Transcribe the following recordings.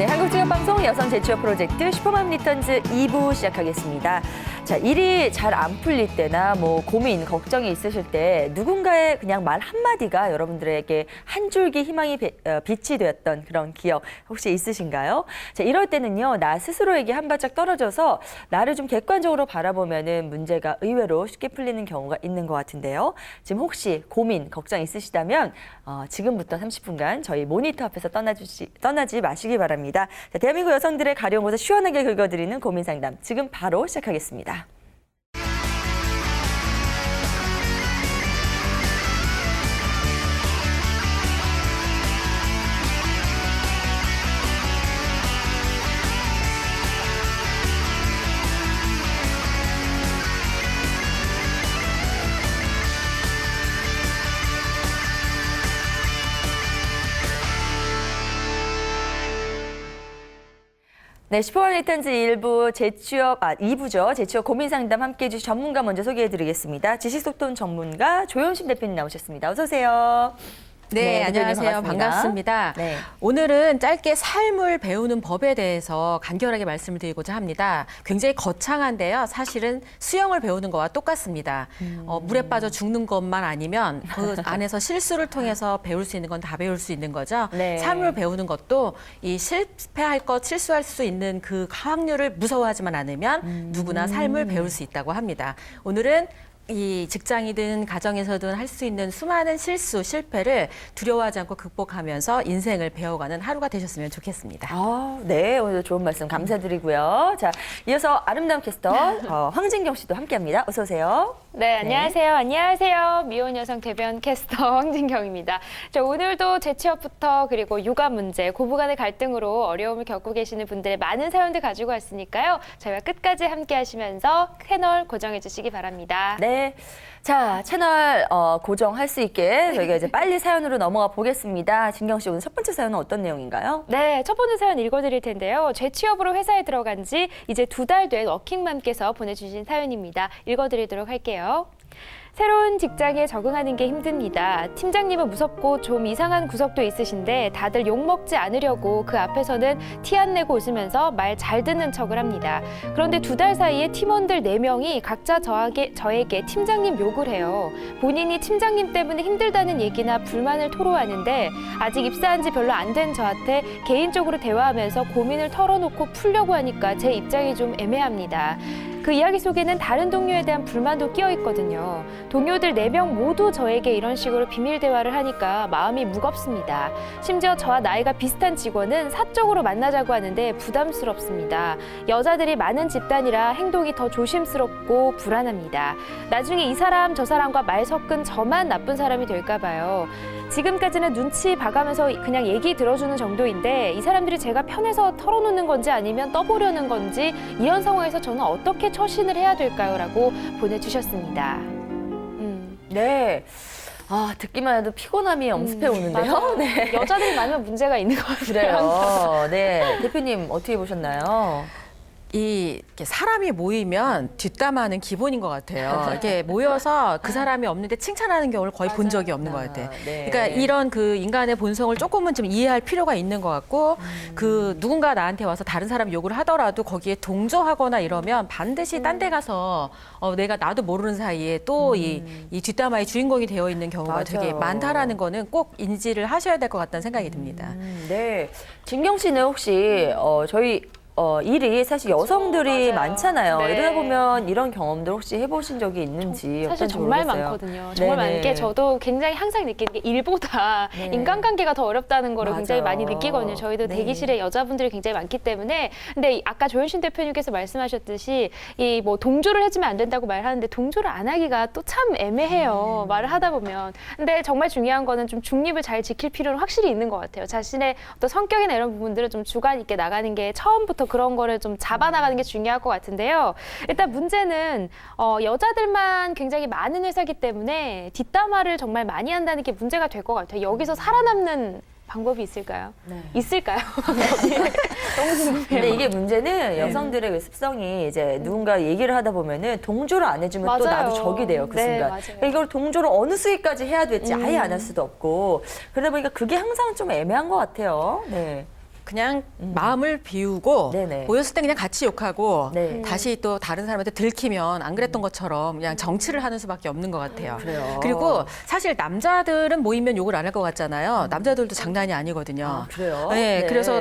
네, 한국지역방송 여성 재취업 프로젝트 슈퍼맘 리턴즈 2부 시작하겠습니다. 자, 일이 잘 안 풀릴 때나 뭐 고민, 걱정이 있으실 때 누군가의 그냥 말 한마디가 여러분들에게 한 줄기 희망이 빛이 되었던 그런 기억 혹시 있으신가요? 자, 이럴 때는요, 나 스스로에게 한 발짝 떨어져서 나를 좀 객관적으로 바라보면은 문제가 의외로 쉽게 풀리는 경우가 있는 것 같은데요. 지금 혹시 고민, 걱정 있으시다면 지금부터 30분간 저희 모니터 앞에서 떠나지 마시기 바랍니다. 자, 대한민국 여성들의 가려운 곳을 시원하게 긁어드리는 고민 상담 지금 바로 시작하겠습니다. 네, 슈퍼맘 리턴즈 2부죠. 재취업 고민 상담 함께해 주신 전문가 먼저 소개해 드리겠습니다. 지식소통 전문가 조현심 대표님 나오셨습니다. 어서 오세요. 네, 안녕하세요. 반갑습니다. 네. 오늘은 짧게 삶을 배우는 법에 대해서 간결하게 말씀을 드리고자 합니다. 굉장히 거창한데요. 사실은 수영을 배우는 거와 똑같습니다. 물에 빠져 죽는 것만 아니면 그 안에서 실수를 통해서 배울 수 있는 건 다 배울 수 있는 거죠. 네. 삶을 배우는 것도 이 실패할 것, 실수할 수 있는 그 확률을 무서워하지만 않으면 누구나 삶을 배울 수 있다고 합니다. 오늘은 이 직장이든 가정에서든 할 수 있는 수많은 실수, 실패를 두려워하지 않고 극복하면서 인생을 배워가는 하루가 되셨으면 좋겠습니다. 네, 오늘 좋은 말씀 감사드리고요. 자, 이어서 아름다운 캐스터 황진경 씨도 함께합니다. 어서 오세요. 네, 안녕하세요. 안녕하세요. 미혼 여성 대변 캐스터 황진경입니다. 자, 오늘도 재취업부터 그리고 육아 문제, 고부간의 갈등으로 어려움을 겪고 계시는 분들의 많은 사연들 가지고 왔으니까요. 저희와 끝까지 함께 하시면서 채널 고정해 주시기 바랍니다. 네. 자, 채널 고정할 수 있게 저희가 이제 빨리 사연으로 넘어가 보겠습니다. 진경 씨, 오늘 첫 번째 사연은 어떤 내용인가요? 네, 첫 번째 사연 읽어드릴 텐데요. 재취업으로 회사에 들어간 지 이제 2달 된 워킹맘께서 보내주신 사연입니다. 읽어드리도록 할게요. 새로운 직장에 적응하는 게 힘듭니다. 팀장님은 무섭고 좀 이상한 구석도 있으신데 다들 욕먹지 않으려고 그 앞에서는 티 안 내고 웃으면서 말 잘 듣는 척을 합니다. 그런데 2달 사이에 팀원들 4명이 각자 저에게 팀장님 욕을 해요. 본인이 팀장님 때문에 힘들다는 얘기나 불만을 토로하는데 아직 입사한 지 별로 안 된 저한테 개인적으로 대화하면서 고민을 털어놓고 풀려고 하니까 제 입장이 좀 애매합니다. 그 이야기 속에는 다른 동료에 대한 불만도 끼어 있거든요. 동료들 4명 모두 저에게 이런 식으로 비밀 대화를 하니까 마음이 무겁습니다. 심지어 저와 나이가 비슷한 직원은 사적으로 만나자고 하는데 부담스럽습니다. 여자들이 많은 집단이라 행동이 더 조심스럽고 불안합니다. 나중에 이 사람 저 사람과 말 섞은 저만 나쁜 사람이 될까 봐요. 지금까지는 눈치 봐가면서 그냥 얘기 들어주는 정도인데 이 사람들이 제가 편해서 털어놓는 건지 아니면 떠보려는 건지 이런 상황에서 저는 어떻게 처신을 해야 될까요? 라고 보내주셨습니다. 네. 듣기만 해도 피곤함이 엄습해 오는데요. 맞아요. 네. 여자들이 많으면 문제가 있는 것 같아요. 그래요. 네. 대표님, 어떻게 보셨나요? 이렇게 사람이 모이면 뒷담화는 기본인 것 같아요. 이렇게 모여서 그 사람이 없는데 칭찬하는 경우를 거의 본 적이 없는 것 같아요. 네. 그러니까 이런 그 인간의 본성을 조금은 좀 이해할 필요가 있는 것 같고 그 누군가 나한테 와서 다른 사람 욕을 하더라도 거기에 동조하거나 이러면 반드시 딴 데 가서 나도 모르는 사이에 또 이 뒷담화의 주인공이 되어 있는 경우가 맞아요. 되게 많다라는 거는 꼭 인지를 하셔야 될 것 같다는 생각이 듭니다. 네. 진경 씨는 혹시 저희 일이 사실 여성들이 맞아요. 많잖아요. 네. 이러다 보면 이런 경험들 혹시 해보신 적이 있는지 사실 어떤지 정말 모르겠어요. 많거든요. 정말 네네. 많은 게 저도 굉장히 항상 느끼는 게 일보다 네. 인간관계가 더 어렵다는 거를 굉장히 맞아요. 많이 느끼거든요. 저희도 네. 대기실에 여자분들이 굉장히 많기 때문에. 근데 아까 조현신 대표님께서 말씀하셨듯이 이 뭐 동조를 해주면 안 된다고 말하는데 동조를 안 하기가 또 참 애매해요. 말을 하다 보면. 근데 정말 중요한 거는 좀 중립을 잘 지킬 필요는 확실히 있는 것 같아요. 자신의 어떤 성격이나 이런 부분들을 좀 주관 있게 나가는 게 처음부터 그런 거를 좀 잡아나가는 게 중요할 것 같은데요. 일단 문제는 여자들만 굉장히 많은 회사이기 때문에 뒷담화를 정말 많이 한다는 게 문제가 될 것 같아요. 여기서 살아남는 방법이 있을까요? 네. 있을까요? 너무 궁금해요. 근데 이게 문제는 여성들의 그 습성이 이제 누군가 얘기를 하다 보면은 동조를 안 해주면 또 맞아요. 나도 적이 돼요, 그 네, 순간. 맞아요. 그러니까 이걸 동조를 어느 수위까지 해야 될지 아예 안 할 수도 없고. 그러다 보니까 그게 항상 좀 애매한 것 같아요. 네. 그냥 마음을 비우고 네네. 모였을 때 그냥 같이 욕하고 네. 다시 또 다른 사람한테 들키면 안 그랬던 것처럼 그냥 정치를 하는 수밖에 없는 것 같아요. 그래요. 그리고 사실 남자들은 모이면 욕을 안 할 것 같잖아요. 남자들도 장난이 아니거든요. 아, 그래요? 네, 네. 그래서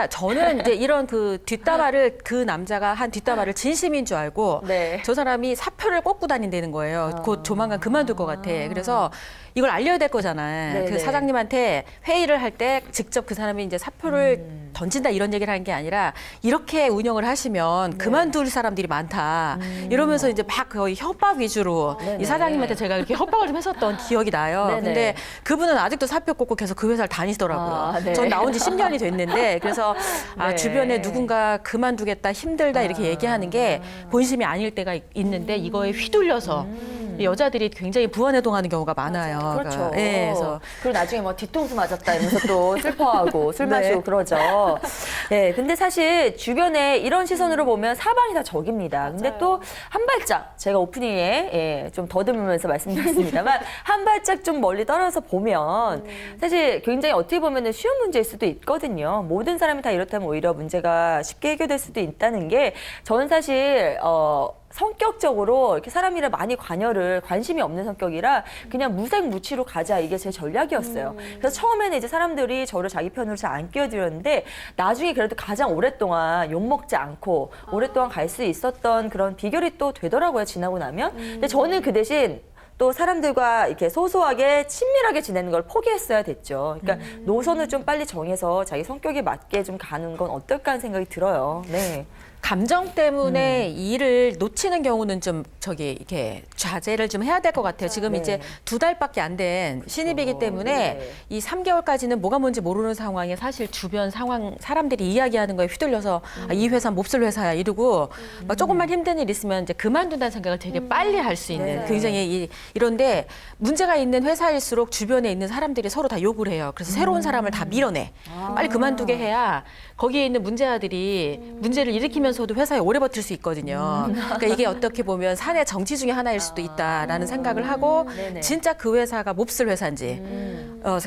저는 이제 이런 그 뒷담화를 그 남자가 한 뒷담화를 진심인 줄 알고 네. 저 사람이 사표를 꽂고 다닌다는 거예요. 곧 조만간 그만둘 것 같아. 그래서 이걸 알려야 될 거잖아요. 네네. 그 사장님한테 회의를 할 때 직접 그 사람이 이제 사표를 던진다 이런 얘기를 하는 게 아니라 이렇게 운영을 하시면 네. 그만둘 사람들이 많다. 이러면서 이제 막 거의 협박 위주로 네네. 이 사장님한테 제가 이렇게 협박을 좀 했었던 기억이 나요. 네네. 근데 그분은 아직도 사표 꽂고 계속 그 회사를 다니시더라고요. 아, 네. 전 나온 지 10년이 됐는데 그래서 네. 주변에 누군가 그만두겠다 힘들다 이렇게 얘기하는 게 본심이 아닐 때가 있는데 이거에 휘둘려서 여자들이 굉장히 부안해동하는 경우가 많아요. 그렇죠. 그러니까, 예, 그래서 그리고 나중에 뭐 뒤통수 맞았다 이러면서 또 슬퍼하고 술 네. 마시고 그러죠. 네, 근데 사실 주변에 이런 시선으로 보면 사방이 다 적입니다. 근데 맞아요. 또 한 발짝 제가 오프닝에 좀 더듬으면서 말씀드렸습니다만 한 발짝 좀 멀리 떨어져서 보면 사실 굉장히 어떻게 보면 쉬운 문제일 수도 있거든요. 모든 사람이 다 이렇다면 오히려 문제가 쉽게 해결될 수도 있다는 게 저는 사실 성격적으로 이렇게 사람이라 많이 관심이 없는 성격이라 그냥 무색무취로 가자 이게 제 전략이었어요. 그래서 처음에는 이제 사람들이 저를 자기 편으로 잘 안 끼워드렸는데 나중에 그래도 가장 오랫동안 욕먹지 않고 오랫동안 갈 수 있었던 그런 비결이 또 되더라고요. 지나고 나면. 근데 저는 그 대신 또 사람들과 이렇게 소소하게 친밀하게 지내는 걸 포기했어야 됐죠. 그러니까 노선을 좀 빨리 정해서 자기 성격에 맞게 좀 가는 건 어떨까 하는 생각이 들어요. 네. 감정 때문에 이 일을 놓치는 경우는 좀 이렇게 자제를 좀 해야 될 것 같아요. 지금 네. 이제 2달밖에 안 된 신입이기 때문에 네. 이 3개월까지는 뭐가 뭔지 모르는 상황에 사실 주변 상황 사람들이 이야기하는 거에 휘둘려서 이 회사 몹쓸 회사야 이러고 막 조금만 힘든 일 있으면 이제 그만둔다는 생각을 되게 빨리 할 수 있는 네. 굉장히 이런데 문제가 있는 회사일수록 주변에 있는 사람들이 서로 다 욕을 해요. 그래서 새로운 사람을 다 밀어내. 빨리 그만두게 해야 거기에 있는 문제아들이 문제를 일으키면서도 회사에 오래 버틸 수 있거든요. 그러니까 이게 어떻게 보면 사내 정치 중에 하나일 수도 있다라는 생각을 하고 네네. 진짜 그 회사가 몹쓸 회사인지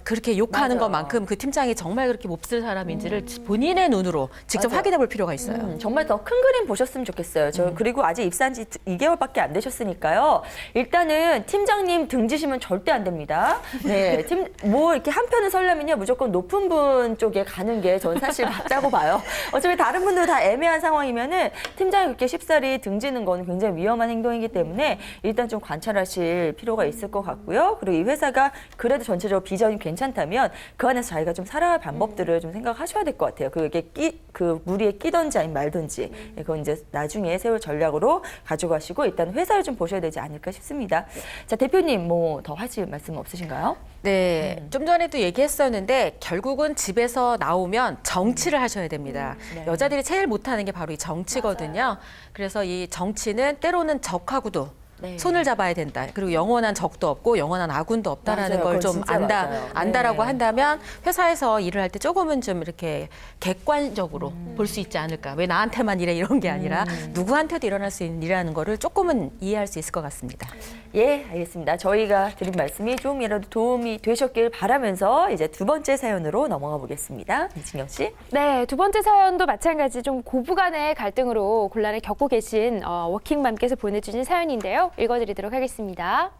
그렇게 욕하는 맞아요. 것만큼 그 팀장이 정말 그렇게 몹쓸 사람인지를 본인의 눈으로 직접 맞아요. 확인해 볼 필요가 있어요. 정말 더 큰 그림 보셨으면 좋겠어요. 저 그리고 아직 입사한 지 2개월밖에 안 되셨으니까요. 일단은 팀장님 등지시면 절대 안 됩니다. 네, 뭐 이렇게 한 편을 설려면요 무조건 높은 분 쪽에 가는 게 저는 사실 맞다고 봐요. 어차피 다른 분들 다 애매한 상황이면은 팀장이 그렇게 쉽사리 등지는 건 굉장히 위험한 행동이기 때문에 일단 좀 관찰하실 필요가 있을 것 같고요. 그리고 이 회사가 그래도 전체적으로 비전이 괜찮다면 그 안에서 자기가 좀 살아갈 방법들을 좀 생각하셔야 될 것 같아요. 그게 그 무리에 끼든지 아니면 말든지 그건 이제 나중에 세울 전략으로 가져가시고 일단 회사를 좀 보셔야 되지 않을까 싶습니다. 자, 대표님 뭐 더 하실 말씀 없으신가요? 네, 좀 전에도 얘기했었는데 결국은 집에서 나오면 정치를 하셔야 됩니다. 네. 여자들이 제일 못하는 게 바로 이 정치거든요. 그래서 이 정치는 때로는 적하고도 네. 손을 잡아야 된다. 그리고 영원한 적도 없고 영원한 아군도 없다라는 맞아요. 걸 그건 좀 진짜 맞아요. 안다라고 네. 한다면 회사에서 일을 할 때 조금은 좀 이렇게 객관적으로 볼 수 있지 않을까. 왜 나한테만 이래 이런 게 아니라 누구한테도 일어날 수 있는 일이라는 거를 조금은 이해할 수 있을 것 같습니다. 예, 알겠습니다. 저희가 드린 말씀이 조금이라도 도움이 되셨길 바라면서 이제 두 번째 사연으로 넘어가 보겠습니다. 이진경 씨. 네, 두 번째 사연도 마찬가지 좀 고부간의 갈등으로 곤란을 겪고 계신 워킹맘께서 보내주신 사연인데요. 읽어드리도록 하겠습니다.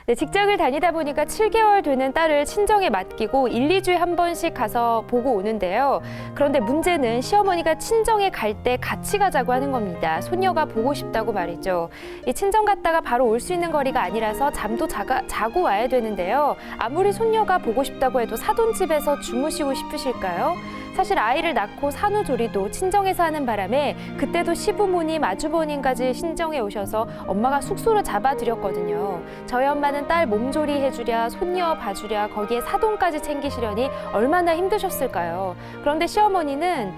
네, 직장을 다니다 보니까 7개월 되는 딸을 친정에 맡기고 1, 2주에 한 번씩 가서 보고 오는데요. 그런데 문제는 시어머니가 친정에 갈 때 같이 가자고 하는 겁니다. 손녀가 보고 싶다고 말이죠. 이 친정 갔다가 바로 올 수 있는 거리가 아니라서 잠도 자고 와야 되는데요. 아무리 손녀가 보고 싶다고 해도 사돈집에서 주무시고 싶으실까요? 사실 아이를 낳고 산후조리도 친정에서 하는 바람에 그때도 시부모님, 아주버님까지 친정에 오셔서 엄마가 숙소로 잡아드렸거든요. 저희 엄마는 딸 몸조리 해주랴, 손녀 봐주랴, 거기에 사돈까지 챙기시려니 얼마나 힘드셨을까요? 그런데 시어머니는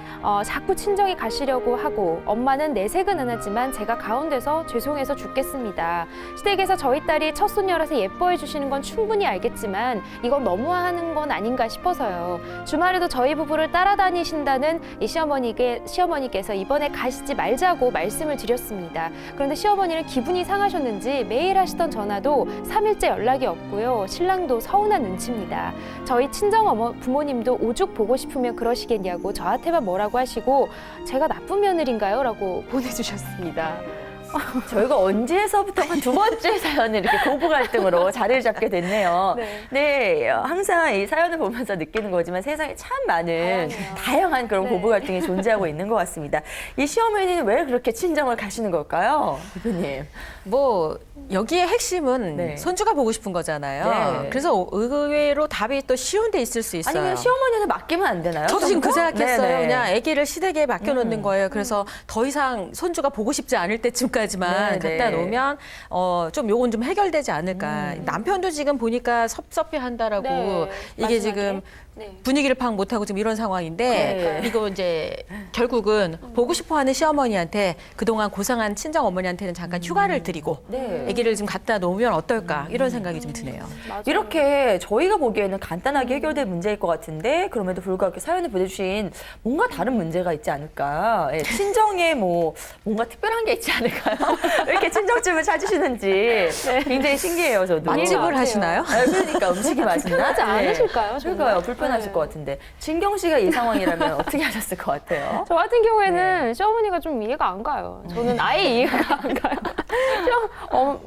자꾸 친정에 가시려고 하고 엄마는 내색은 안 하지만 제가 가운데서 죄송해서 죽겠습니다. 시댁에서 저희 딸이 첫 손녀라서 예뻐해 주시는 건 충분히 알겠지만 이건 너무하는 건 아닌가 싶어서요. 주말에도 저희 부부를 따라 따라다니신다는 이 시어머니께서 이번에 가시지 말자고 말씀을 드렸습니다. 그런데 시어머니는 기분이 상하셨는지 매일 하시던 전화도 3일째 연락이 없고요. 신랑도 서운한 눈치입니다. 저희 친정 부모님도 오죽 보고 싶으면 그러시겠냐고 저한테만 뭐라고 하시고 제가 나쁜 며느리인가요? 라고 보내주셨습니다. 저희가 언제서부터 한 두 번째 사연을 이렇게 고부 갈등으로 자리를 잡게 됐네요. 네. 네, 항상 이 사연을 보면서 느끼는 거지만 세상에 참 많은 다양한 그런 네. 고부 갈등이 존재하고 있는 것 같습니다. 이 시어머니는 왜 그렇게 친정을 가시는 걸까요, 대표님? 뭐 여기에 핵심은 네. 손주가 보고 싶은 거잖아요. 네. 그래서 의외로 답이 또 쉬운 데 있을 수 있어요. 아니면 시어머니한테 맡기면 안 되나요? 저도 지금 그 생각했어요. 네네. 그냥 아기를 시댁에 맡겨놓는 거예요. 그래서 더 이상 손주가 보고 싶지 않을 때쯤까지만 네네. 갖다 놓으면 좀 요건 좀 해결되지 않을까. 남편도 지금 보니까 섭섭해한다라고 네, 이게 마지막에. 지금 네. 분위기를 파악 못하고 지금 이런 상황인데 네. 이거 이제 결국은 보고 싶어하는 시어머니한테 그동안 고생한 친정 어머니한테는 잠깐 휴가를 드리고 네. 아기를 좀 갖다 놓으면 어떨까 이런 생각이 좀 드네요. 맞아요. 이렇게 저희가 보기에는 간단하게 해결될 문제일 것 같은데 그럼에도 불구하고 이렇게 사연을 보내주신 뭔가 다른 문제가 있지 않을까. 예, 친정에 뭐 뭔가 특별한 게 있지 않을까요? 왜 이렇게 친정집을 찾으시는지 굉장히 신기해요, 저도. 맛집을 같아요. 하시나요? 아, 그러니까 음식이 맛있나? 하지 않으실까요, 정말? 그러니까요. 불편하실 네. 것 같은데. 진경 씨가 이 상황이라면 어떻게 하셨을 것 같아요? 저 같은 경우에는 시어머니가 좀 이해가 안 가요. 저는 아예 이해가 안 가요.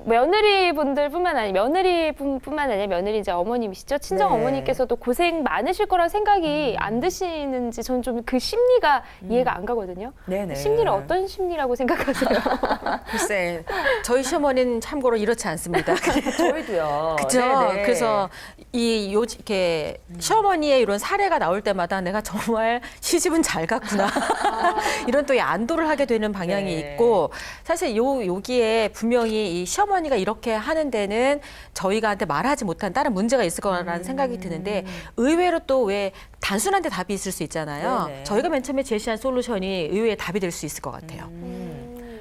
며느리분들뿐만 아니라 며느리뿐만 아니라 며느리 이제 어머님이시죠. 친정 네. 어머니께서도 고생 많으실 거란 생각이 안 드시는지 저는 좀 그 심리가 이해가 안 가거든요. 네네. 심리를 어떤 심리라고 생각하세요? 글쎄, 저희 시어머니는 참고로 이렇지 않습니다. 저희도요. 그죠? 네네. 그래서 이렇게 시어머니의 이런 사례가 나올 때마다 내가 정말 시집은 잘 갔구나. 이런 또 이 안도를 하게 되는 방향이 네. 있고 사실 여기에 분명히 이 시어머니가 이렇게 하는 데는 저희가한테 말하지 못한 다른 문제가 있을 거라는 생각이 드는데 의외로 또 왜 단순한데 답이 있을 수 있잖아요. 네네. 저희가 맨 처음에 제시한 솔루션이 의외의 답이 될 수 있을 것 같아요.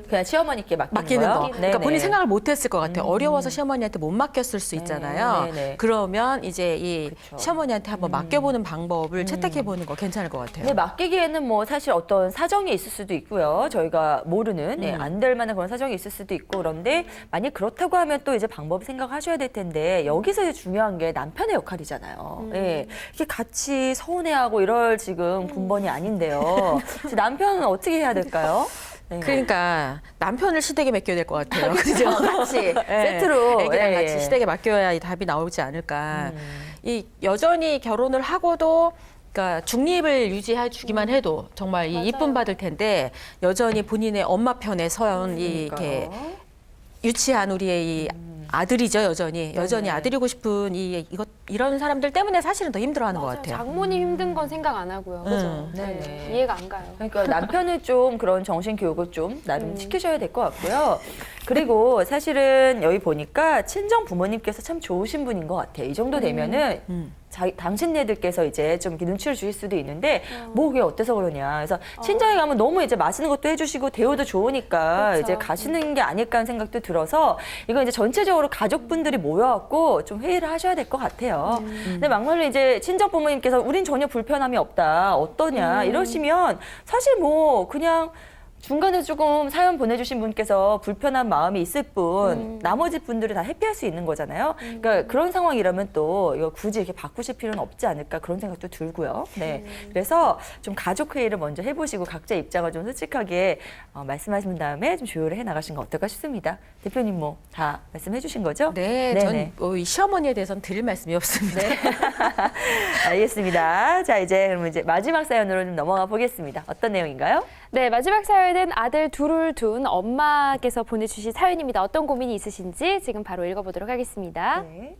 그냥 시어머니께 맡기는 거. 거요? 그러니까 본인이 생각을 못했을 것 같아요. 어려워서 시어머니한테 못 맡겼을 수 있잖아요. 네네. 그러면 이제 이 그쵸. 시어머니한테 한번 맡겨보는 방법을 채택해보는 거 괜찮을 것 같아요. 근데 맡기기에는 뭐 사실 어떤 사정이 있을 수도 있고요. 저희가 모르는 안 될 만한 그런 사정이 있을 수도 있고 그런데 만약 그렇다고 하면 또 이제 방법을 생각하셔야 될 텐데 여기서 이제 중요한 게 남편의 역할이잖아요. 예. 이렇게 같이 서운해하고 이럴 지금 군번이 아닌데요. 남편은 어떻게 해야 될까요? 네. 그러니까 남편을 시댁에 맡겨야 될 것 같아요. 그죠? 같이 네. 세트로 애기랑 예, 같이 예. 시댁에 맡겨야 이 답이 나오지 않을까. 이 여전히 결혼을 하고도 그러니까 중립을 유지해 주기만 해도 정말 이 이쁨 받을 텐데 여전히 본인의 엄마 편에 선 이렇게 유치한 우리의 이 아들이죠, 여전히 아들이고 싶은 이런 사람들 때문에 사실은 더 힘들어하는 것 같아요. 장모님 힘든 건 생각 안 하고요. 그죠? 네네. 네. 이해가 안 가요. 그러니까 남편을 좀 그런 정신 교육을 좀 나름 시키셔야 될 것 같고요. 그리고 사실은 여기 보니까 친정 부모님께서 참 좋으신 분인 것 같아요. 이 정도 되면은 당신네들께서 이제 좀 이렇게 눈치를 주실 수도 있는데 뭐 그게 어때서 그러냐. 그래서 친정에 가면 너무 이제 맛있는 것도 해주시고 대우도 좋으니까 그렇죠. 이제 가시는 게 아닐까 하는 생각도 들어서 이건 이제 전체적으로 가족분들이 모여갖고 좀 회의를 하셔야 될 것 같아요. 근데 막말로 이제 친정 부모님께서 우린 전혀 불편함이 없다. 어떠냐 이러시면 사실 뭐 그냥 중간에 조금 사연 보내주신 분께서 불편한 마음이 있을 뿐 나머지 분들이 다 해피할 수 있는 거잖아요. 그러니까 그런 상황이라면 또 이거 굳이 이렇게 바꾸실 필요는 없지 않을까 그런 생각도 들고요. 네, 그래서 좀 가족 회의를 먼저 해보시고 각자 입장을 좀 솔직하게 말씀하신 다음에 좀 조율을 해 나가신 거 어떨까 싶습니다. 대표님 뭐 다 말씀해주신 거죠? 네, 네네. 전 이 시어머니에 대해서는 드릴 말씀이 없습니다. 네. 알겠습니다. 자, 이제 그러면 이제 마지막 사연으로 좀 넘어가 보겠습니다. 어떤 내용인가요? 네, 마지막 사연은 아들 둘을 둔 엄마께서 보내주신 사연입니다. 어떤 고민이 있으신지 지금 바로 읽어보도록 하겠습니다. 네.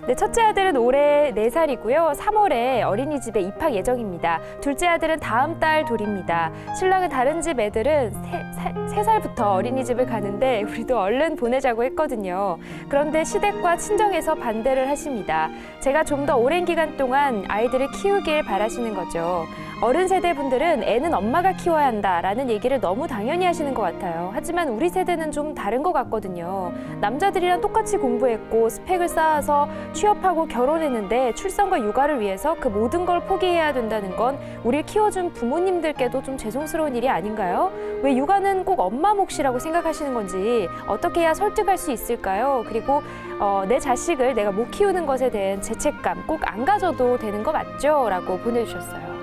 네, 첫째 아들은 올해 4살이고요. 3월에 어린이집에 입학 예정입니다. 둘째 아들은 다음 달 돌입니다. 신랑은 다른 집 애들은 3살부터 어린이집을 가는데 우리도 얼른 보내자고 했거든요. 그런데 시댁과 친정에서 반대를 하십니다. 제가 좀 더 오랜 기간 동안 아이들을 키우길 바라시는 거죠. 어른 세대 분들은 애는 엄마가 키워야 한다라는 얘기를 너무 당연히 하시는 것 같아요. 하지만 우리 세대는 좀 다른 것 같거든요. 남자들이랑 똑같이 공부했고 스펙을 쌓아서 취업하고 결혼했는데 출산과 육아를 위해서 그 모든 걸 포기해야 된다는 건 우리를 키워준 부모님들께도 좀 죄송스러운 일이 아닌가요? 왜 육아는 꼭 엄마 몫이라고 생각하시는 건지 어떻게 해야 설득할 수 있을까요? 그리고 내 자식을 내가 못 키우는 것에 대한 죄책감 꼭 안 가져도 되는 거 맞죠? 라고 보내주셨어요.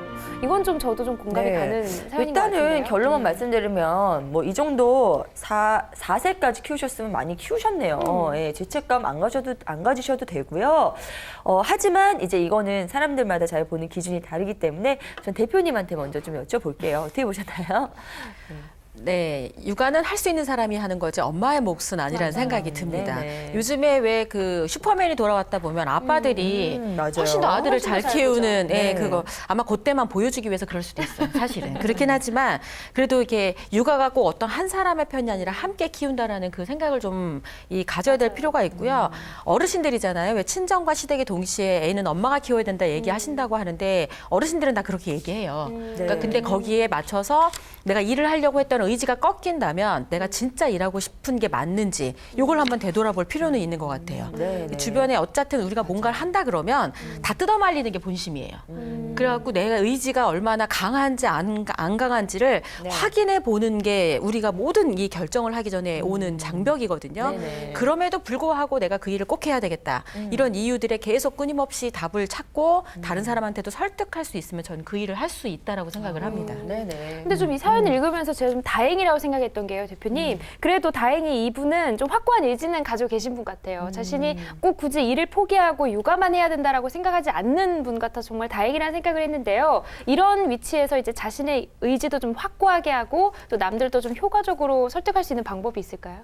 이건 좀 저도 좀 공감이 네. 가는 사연인 것 일단은 같은데요. 결론만 말씀드리면 뭐 이 정도 4세까지 키우셨으면 많이 키우셨네요. 예, 죄책감 안 가지셔도 되고요. 하지만 이제 이거는 사람들마다 잘 보는 기준이 다르기 때문에 전 대표님한테 먼저 좀 여쭤볼게요. 어떻게 보셨나요? 네, 육아는 할 수 있는 사람이 하는 거지 엄마의 몫은 아니라는 생각이 듭니다. 네네. 요즘에 왜 그 슈퍼맨이 돌아왔다 보면 아빠들이 맞아요. 훨씬 더 아들을 훨씬 잘 더 잘 키우는 보죠. 네. 그거 아마 그때만 보여주기 위해서 그럴 수도 있어요. 사실은 그렇긴 하지만 그래도 이렇게 육아가 꼭 어떤 한 사람의 편이 아니라 함께 키운다라는 그 생각을 좀 가져야 될 필요가 있고요. 어르신들이잖아요. 왜 친정과 시댁이 동시에 애는 엄마가 키워야 된다 얘기하신다고 하는데 어르신들은 다 그렇게 얘기해요. 그러니까 네. 근데 거기에 맞춰서 내가 일을 하려고 했던 의지가 꺾인다면 내가 진짜 일하고 싶은 게 맞는지 이걸 한번 되돌아볼 필요는 있는 것 같아요. 네, 네. 주변에 어쨌든 우리가 뭔가를 한다 그러면 다 뜯어말리는 게 본심이에요. 그래갖고 내가 의지가 얼마나 강한지 안 강한지를 네. 확인해 보는 게 우리가 모든 이 결정을 하기 전에 오는 장벽이거든요. 네네. 그럼에도 불구하고 내가 그 일을 꼭 해야 되겠다. 이런 이유들에 계속 끊임없이 답을 찾고 다른 사람한테도 설득할 수 있으면 저는 그 일을 할 수 있다라고 생각을 합니다. 네네. 근데 좀 이 사연을 읽으면서 제가 좀 다행이라고 생각했던 게요, 대표님. 그래도 다행히 이분은 좀 확고한 의지는 가지고 계신 분 같아요. 자신이 꼭 굳이 일을 포기하고 육아만 해야 된다라고 생각하지 않는 분 같아서 정말 다행이라는 생각을 했는데요. 이런 위치에서 이제 자신의 의지도 좀 확고하게 하고 또 남들도 좀 효과적으로 설득할 수 있는 방법이 있을까요?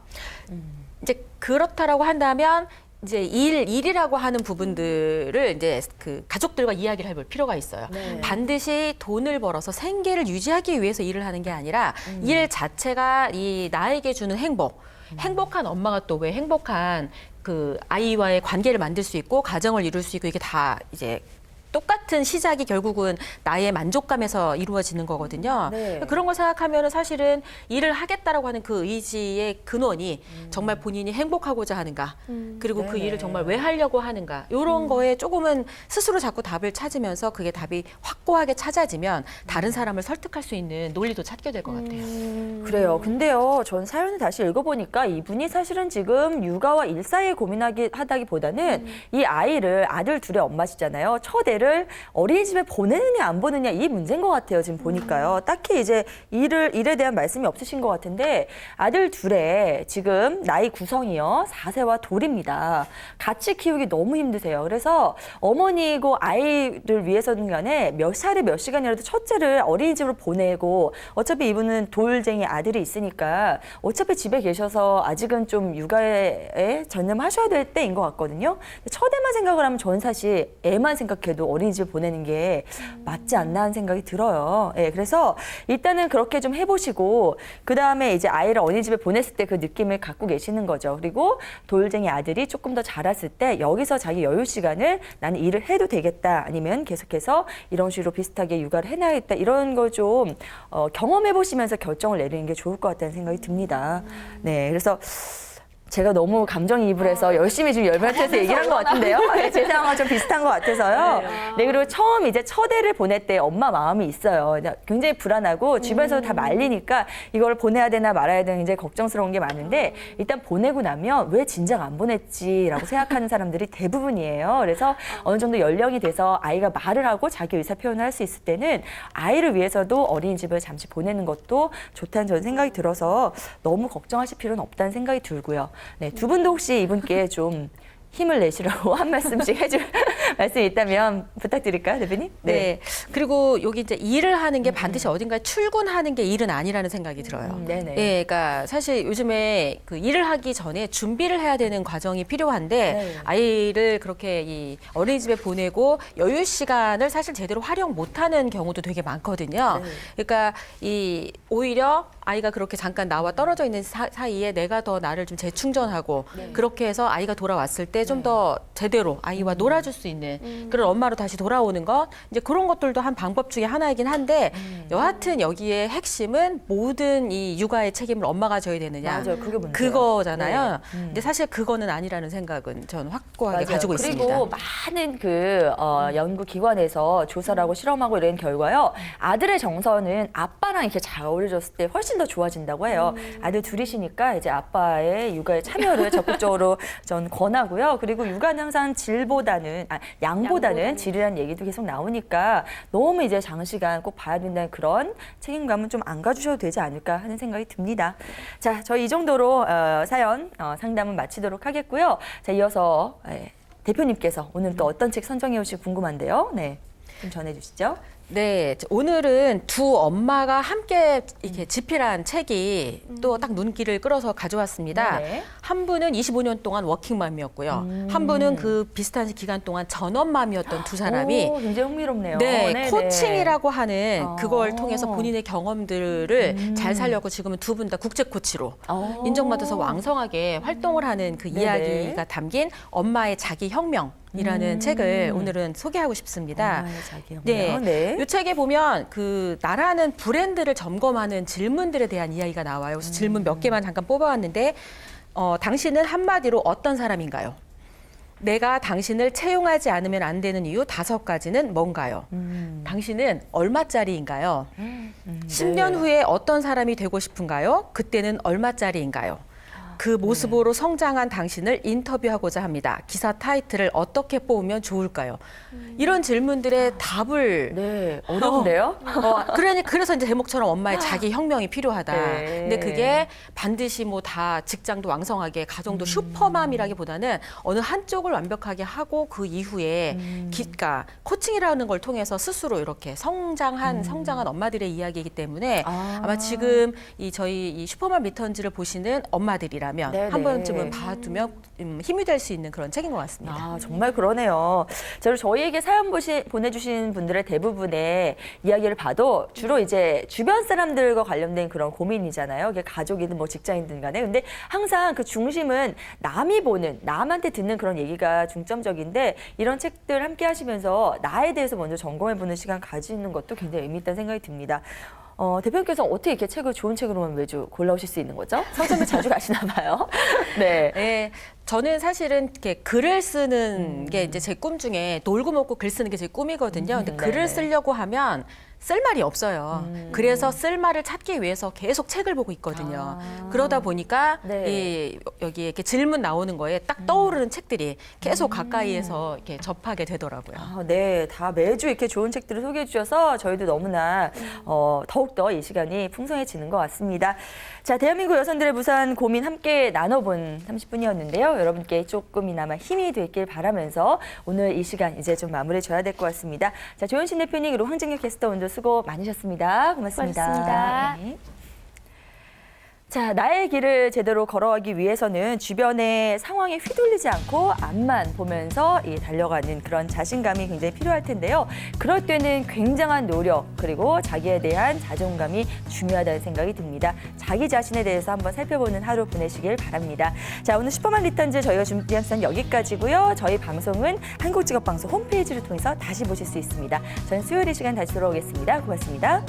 이제 그렇다라고 한다면 이제 일이라고 하는 부분들을 이제 그 가족들과 이야기를 해볼 필요가 있어요. 네. 반드시 돈을 벌어서 생계를 유지하기 위해서 일을 하는 게 아니라 일 자체가 이 나에게 주는 행복한 엄마가 또 왜 행복한 그 아이와의 관계를 만들 수 있고 가정을 이룰 수 있고 이게 다 이제 똑같은 시작이 결국은 나의 만족감에서 이루어지는 거거든요. 네. 그런 걸 생각하면 사실은 일을 하겠다라고 하는 그 의지의 근원이 정말 본인이 행복하고자 하는가, 그리고 그 네네. 일을 정말 왜 하려고 하는가, 이런 거에 조금은 스스로 자꾸 답을 찾으면서 그게 답이 확고하게 찾아지면 다른 사람을 설득할 수 있는 논리도 찾게 될 것 같아요. 그래요. 근데요, 전 사연을 다시 읽어보니까 이분이 사실은 지금 육아와 일 사이에 고민하다기보다는 이 아이를 아들 둘의 엄마시잖아요. 첫 애를 어린이집에 보내느냐 안 보내느냐 이 문제인 것 같아요. 지금 보니까요. 딱히 이제 일에 대한 말씀이 없으신 것 같은데 아들 둘에 지금 나이 구성이요. 4세와 돌입니다. 같이 키우기 너무 힘드세요. 그래서 어머니고 아이를 위해서는 간에 몇 살에 몇 시간이라도 첫째를 어린이집으로 보내고 어차피 이분은 돌쟁이 아들이 있으니까 어차피 집에 계셔서 아직은 좀 육아에 전념하셔야 될 때인 것 같거든요. 첫 애만 생각을 하면 저는 사실 애만 생각해도 어린이집에 보내는 게 맞지 않나 하는 생각이 들어요. 예, 그래서 일단은 그렇게 좀 해보시고 그 다음에 이제 아이를 어린이집에 보냈을 때 그 느낌을 갖고 계시는 거죠. 그리고 돌쟁이 아들이 조금 더 자랐을 때 여기서 자기 여유 시간을 나는 일을 해도 되겠다 아니면 계속해서 이런 식으로 비슷하게 육아를 해놔야겠다 이런 걸 좀 경험해 보시면서 결정을 내리는 게 좋을 것 같다는 생각이 듭니다. 네, 그래서 제가 너무 감정이입을 해서 열심히 지금 열변해서 얘기를 한 것 같은데요. 네, 제 상황과 좀 비슷한 것 같아서요. 네, 그리고 처음 이제 첫 애를 보낼 때 엄마 마음이 있어요. 굉장히 불안하고 주변에서 다 말리니까 이걸 보내야 되나 말아야 되나 굉장히 걱정스러운 게 많은데 일단 보내고 나면 왜 진작 안 보냈지라고 생각하는 사람들이 대부분이에요. 그래서 어느 정도 연령이 돼서 아이가 말을 하고 자기 의사 표현을 할 수 있을 때는 아이를 위해서도 어린이집을 잠시 보내는 것도 좋다는 저는 생각이 들어서 너무 걱정하실 필요는 없다는 생각이 들고요. 네, 두 분도 혹시 이분께 좀 힘을 내시라고 한 말씀씩 해줄 말씀이 있다면 부탁드릴까요, 대표님? 네. 그리고 여기 이제 일을 하는 게 반드시 어딘가에 출근하는 게 일은 아니라는 생각이 들어요. 네네. 예, 그러니까 사실 요즘에 그 일을 하기 전에 준비를 해야 되는 과정이 필요한데 네. 아이를 그렇게 이 어린이집에 보내고 여유 시간을 사실 제대로 활용 못하는 경우도 되게 많거든요. 네. 그러니까 이 오히려 아이가 그렇게 잠깐 나와 떨어져 있는 사이에 내가 더 나를 좀 재충전하고 그렇게 해서 아이가 돌아왔을 때 좀 더 제대로 아이와 놀아줄 수 있는 있는 그런 엄마로 다시 돌아오는 것, 이제 그런 것들도 한 방법 중에 하나이긴 한데 여하튼 여기에 핵심은 모든 이 육아의 책임을 엄마가 져야 되느냐. 맞아요. 그게 문제예요. 그거잖아요. 네. 근데 사실 그거는 아니라는 생각은 전 확고하게 맞아요. 가지고 그리고 있습니다. 많은 그 연구기관에서 조사를 하고 실험하고 이런 결과요. 아들의 정서는 아빠랑 이렇게 잘 어울려졌을 때 훨씬 더 좋아진다고 해요. 아들 둘이시니까 이제 아빠의 육아에 참여를 적극적으로 전 권하고요. 그리고 육아는 항상 양보다는 질이라는 얘기도 계속 나오니까 너무 이제 장시간 꼭 봐야 된다는 그런 책임감은 좀 안 가주셔도 되지 않을까 하는 생각이 듭니다. 자, 저희 이 정도로 사연 상담은 마치도록 하겠고요. 자, 이어서 대표님께서 오늘 또 어떤 책 선정해 오실지 궁금한데요. 네, 좀 전해주시죠. 네, 오늘은 두 엄마가 함께 이렇게 집필한 책이 또 딱 눈길을 끌어서 가져왔습니다. 네네. 한 분은 25년 동안 워킹맘이었고요. 한 분은 그 비슷한 기간 동안 전업맘이었던 두 사람이 오, 굉장히 흥미롭네요. 네, 네네. 코칭이라고 하는 어. 그걸 통해서 본인의 경험들을 잘 살려고 지금은 두 분 다 국제 코치로 어. 인정받아서 왕성하게 활동을 하는 그 네네. 이야기가 담긴 엄마의 자기 혁명이라는 책을 오늘은 소개하고 싶습니다. 엄마의 자기 네. 혁명. 네. 이 책에 보면 그 나라는 브랜드를 점검하는 질문들에 대한 이야기가 나와요. 그래서 질문 몇 개만 잠깐 뽑아왔는데 당신은 한마디로 어떤 사람인가요? 내가 당신을 채용하지 않으면 안 되는 이유 5가지는 뭔가요? 당신은 얼마짜리인가요? 10년 네. 후에 어떤 사람이 되고 싶은가요? 그때는 얼마짜리인가요? 그 모습으로 성장한 당신을 인터뷰하고자 합니다. 기사 타이틀을 어떻게 뽑으면 좋을까요? 이런 질문들의 답을 네, 어려운데요? 그래서 이제 제목처럼 엄마의 자기 혁명이 필요하다. 네. 근데 그게 반드시 뭐 다 직장도 왕성하게 가정도 슈퍼맘이라기보다는 어느 한쪽을 완벽하게 하고 그 이후에 그러니까 코칭이라는 걸 통해서 스스로 이렇게 성장한 엄마들의 이야기이기 때문에 아마 지금 저희 이 슈퍼맘 리턴즈를 보시는 엄마들이라면 네네. 한 번쯤은 봐두면 힘이 될 수 있는 그런 책인 것 같습니다. 아, 정말 그러네요. 저희에게 사연 보내주신 분들의 대부분의 이야기를 봐도 주로 이제 주변 사람들과 관련된 그런 고민이잖아요. 이게 가족이든 뭐 직장이든 간에. 근데 항상 그 중심은 남이 보는, 남한테 듣는 그런 얘기가 중점적인데 이런 책들 함께 하시면서 나에 대해서 먼저 점검해보는 시간 가지는 것도 굉장히 의미 있다는 생각이 듭니다. 대표님께서 어떻게 이렇게 좋은 책으로만 매주 골라오실 수 있는 거죠? 서점에 자주 가시나 봐요. 네. 네, 저는 사실은 이렇게 글을 쓰는 게 이제 제 꿈 중에 놀고 먹고 글 쓰는 게 제 꿈이거든요. 근데 글을 네네. 쓰려고 하면 쓸 말이 없어요. 그래서 쓸 말을 찾기 위해서 계속 책을 보고 있거든요. 그러다 보니까 네. 여기 이렇게 질문 나오는 거에 딱 떠오르는 책들이 계속 가까이에서 이렇게 접하게 되더라고요. 아, 네, 다 매주 이렇게 좋은 책들을 소개해 주셔서 저희도 너무나 더욱더 이 시간이 풍성해지는 것 같습니다. 자, 대한민국 여성들의 무사한 고민 함께 나눠본 30분이었는데요. 여러분께 조금이나마 힘이 됐길 바라면서 오늘 이 시간 이제 좀 마무리해 줘야 될 것 같습니다. 자, 조현신 대표님 그리고 황정혁 캐스터 오늘 수고 많으셨습니다. 고맙습니다. 고맙습니다. 네. 자, 나의 길을 제대로 걸어가기 위해서는 주변의 상황에 휘둘리지 않고 앞만 보면서 달려가는 그런 자신감이 굉장히 필요할 텐데요. 그럴 때는 굉장한 노력 그리고 자기에 대한 자존감이 중요하다는 생각이 듭니다. 자기 자신에 대해서 한번 살펴보는 하루 보내시길 바랍니다. 자, 오늘 슈퍼맘 리턴즈 저희가 준비한 시간 여기까지고요. 저희 방송은 한국직업방송 홈페이지를 통해서 다시 보실 수 있습니다. 저는 수요일 이 시간 다시 돌아오겠습니다. 고맙습니다.